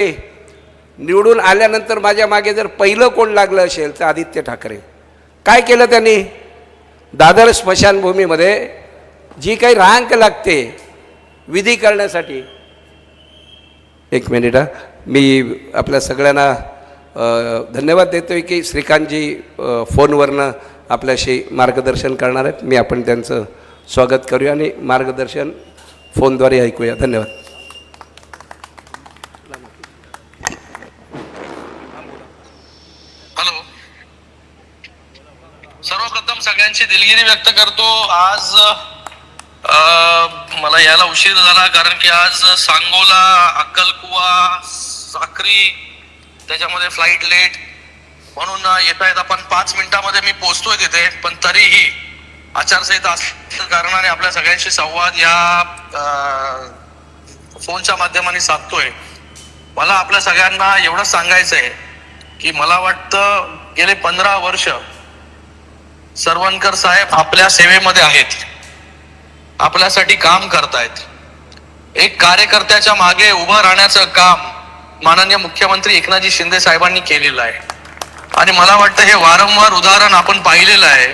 निवडून आल्यानंतर माझ्या मागे जर पहिलं कोण लागलं असेल तर आदित्य ठाकरे. काय केलं त्यांनी? दादर स्मशानभूमीमध्ये जी काही रांक लागते विधी करण्यासाठी, एक मिनिट मी आपल्या सगळ्यांना धन्यवाद देतो आहे की श्रीकांतजी फोनवरनं आपल्याशी मार्गदर्शन करणार आहेत. मी आपण त्यांचं स्वागत करूया आणि मार्गदर्शन फोनद्वारे ऐकूया. धन्यवाद. हॅलो, सर्वप्रथम सगळ्यांची दिलगिरी व्यक्त करतो. आज मला यायला उशीर झाला कारण की आज सांगोला, अक्कलकुवा, साक्री त्याच्यामध्ये फ्लाईट लेट म्हणून येता येत आपण 5 मिनिटांमध्ये मी पोहोचतोय तिथे. पण तरीही आचारसंहिता असल्या कारणाने आपल्या सगळ्यांशी संवाद या फोनच्या माध्यमाने साधतोय. मला आपल्या सगळ्यांना एवढं सांगायचं आहे की मला वाटतं गेले 15 वर्ष सरवणकर साहेब आपल्या सेवेमध्ये आहेत, आपल्यासाठी काम करतायत. एक कार्यकर्त्याच्या मागे उभं राहण्याचं काम माननीय मुख्यमंत्री एकनाथजी शिंदे साहेबांनी केलेलं आहे. आणि मला वाटतं हे वारंवार उदाहरण आपण पाहिलेलं आहे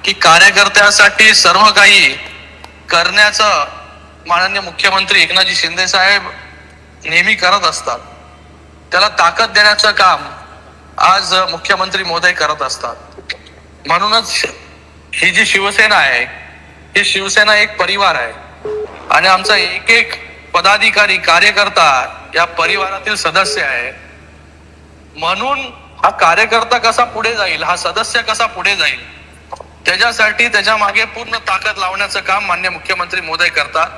की कार्यकर्त्यासाठी सर्व काही करण्याचं माननीय मुख्यमंत्री एकनाथजी शिंदे साहेब नेहमी करत असतात. त्याला ताकद देण्याचं काम आज मुख्यमंत्री महोदय करत असतात. म्हणूनच ही जी शिवसेना आहे, ही शिवसेना एक परिवार आहे आणि आमचा एक एक पदाधिकारी, कार्यकर्ता या परिवारातील सदस्य आहे. म्हणून हा कार्यकर्ता कसा पुढे जाईल, हा सदस्य कसा पुढे जाईल, त्याच्यासाठी त्याच्या मागे पूर्ण ताकद लावण्याचं काम माननीय मुख्यमंत्री महोदय करतात.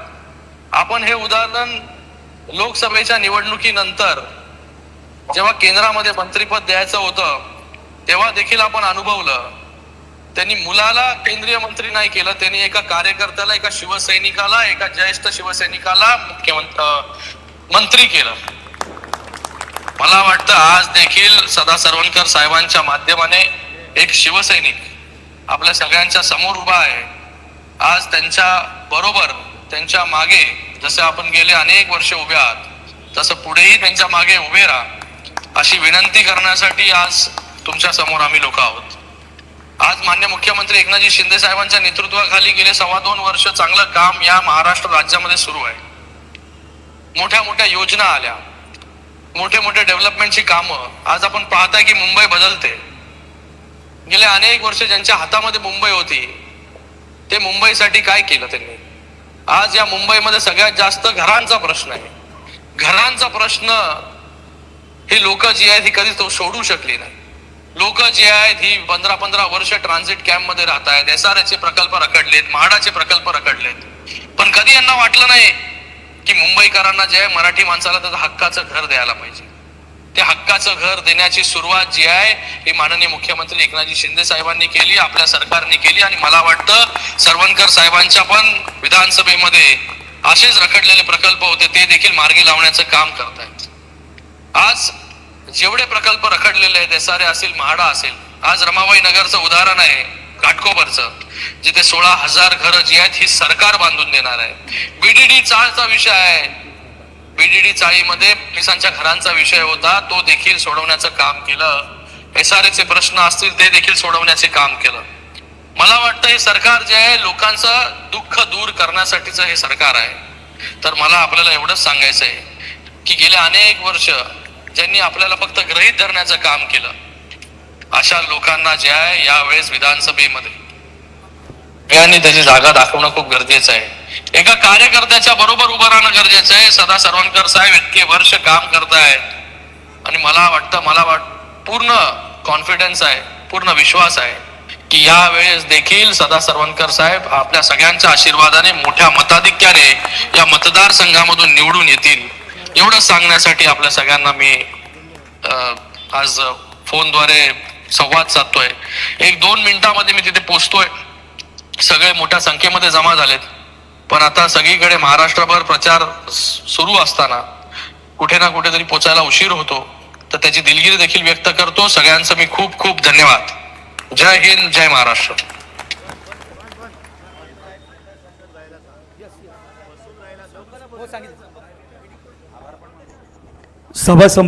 आपण हे उदाहरण लोकसभेच्या निवडणुकीनंतर जेव्हा केंद्रामध्ये मंत्रिपद द्यायचं होतं तेव्हा देखील आपण अनुभवलं. त्यांनी मुलाला केंद्रीय मंत्री नाही केलं, त्यांनी एका कार्यकर्त्याला, एका शिवसैनिकाला, एका ज्येष्ठ शिवसैनिकाला मंत्री केलं. मला वाटतं आज देखील सदा सरवणकर साहेबांच्या माध्यमाने एक शिवसैनिक आपल्या सगळ्यांच्या समोर उभा आहे. आज त्यांच्या बरोबर, त्यांच्या मागे जसे आपण गेले अनेक वर्ष उभे आहात तसं पुढेही त्यांच्या मागे उभे राहा अशी विनंती करण्यासाठी आज तुमच्या समोर आम्ही लोक आहोत. आज माननीय मुख्यमंत्री एकनाथजी शिंदे साहेबांच्या नेतृत्वाखाली गेले 2.25 वर्ष चांगलं काम या महाराष्ट्र राज्यामध्ये सुरू आहे. मोठ्या मोठ्या योजना आल्या, मोठे मोठे डेव्हलपमेंटची कामं. आज आपण पाहताय की मुंबई बदलते. गेले अनेक वर्ष ज्यांच्या हातामध्ये मुंबई होती ते मुंबईसाठी काय केलं त्यांनी? आज या मुंबईमध्ये सगळ्यात जास्त घरांचा प्रश्न आहे. घरांचा प्रश्न ही लोक जी आहेत ही कधी तो सोडू शकली नाही. लोक जी आहेत ही 15-15 वर्ष ट्रान्झिट कॅम्प मध्ये राहत आहेत. SRH प्रकल्प रखडलेत, म्हाडाचे प्रकल्प रखडलेत, पण कधी यांना वाटलं नाही की मुंबईकरांना जे आहे, मराठी माणसाला त्याचं हक्काचं घर द्यायला पाहिजे. ते हक्काचं घर देण्याची सुरुवात जी आहे ही माननीय मुख्यमंत्री एकनाथजी शिंदे साहेबांनी केली, आपल्या सरकारने केली. आणि मला वाटतं सरवणकर साहेबांच्या पण विधानसभेमध्ये असेच रखडलेले प्रकल्प होते ते देखील मार्गी लावण्याचं काम करतायत. आज जेवढे प्रकल्प रखडलेले आहेत, SRA असेल, म्हाडा असेल, आज रमाबाई नगरचं उदाहरण आहे घाटकोपरचं, जिथे 16,000 घरं जी आहेत ही सरकार बांधून देणार आहे. BDD चाळचा विषय आहे, BDD चाळीमध्ये पोलिसांच्या घरांचा विषय होता, तो देखील सोडवण्याचं काम केलं. SRA प्रश्न असतील ते देखील सोडवण्याचे काम केलं. मला वाटतं हे सरकार जे आहे लोकांचं दुःख दूर करण्यासाठीचं हे सरकार आहे. तर मला आपल्याला एवढंच सांगायचं आहे की गेले अनेक वर्ष ज्यांनी आपल्याला फक्त गृहीत धरण्याचं काम केलं, अशा लोकांना जे आहे यावेळेस विधानसभेमध्ये यांनी त्याची जागा दाखवणं खूप गरजेचं आहे. एका कार्यकर्त्याच्या बरोबर उभं राहणं गरजेचं आहे. सदा सरवणकर साहेब इतके वर्ष काम करतायत आणि मला वाटतं पूर्ण कॉन्फिडन्स आहे, पूर्ण विश्वास आहे की या वेळेस देखील सदा सरवणकर साहेब आपल्या सगळ्यांच्या आशीर्वादाने मोठ्या मताधिक्याने या मतदारसंघामधून निवडून येतील. एवढं सांगण्यासाठी आपल्या सगळ्यांना मी आज फोनद्वारे संवाद साधतोय. 1-2 मिनिटांमध्ये मी तिथे पोहोचतोय. सगळे मोठ्या संख्येमध्ये जमा झालेत, पण आता सगळीकडे महाराष्ट्रभर प्रचार सुरू असताना कुठे ना कुठेतरी पोचायला उशीर होतो, तर त्याची दिलगिरी देखील व्यक्त करतो. सगळ्यांचं मी खूप खूप धन्यवाद. जय हिंद, जय महाराष्ट्र. सभा संप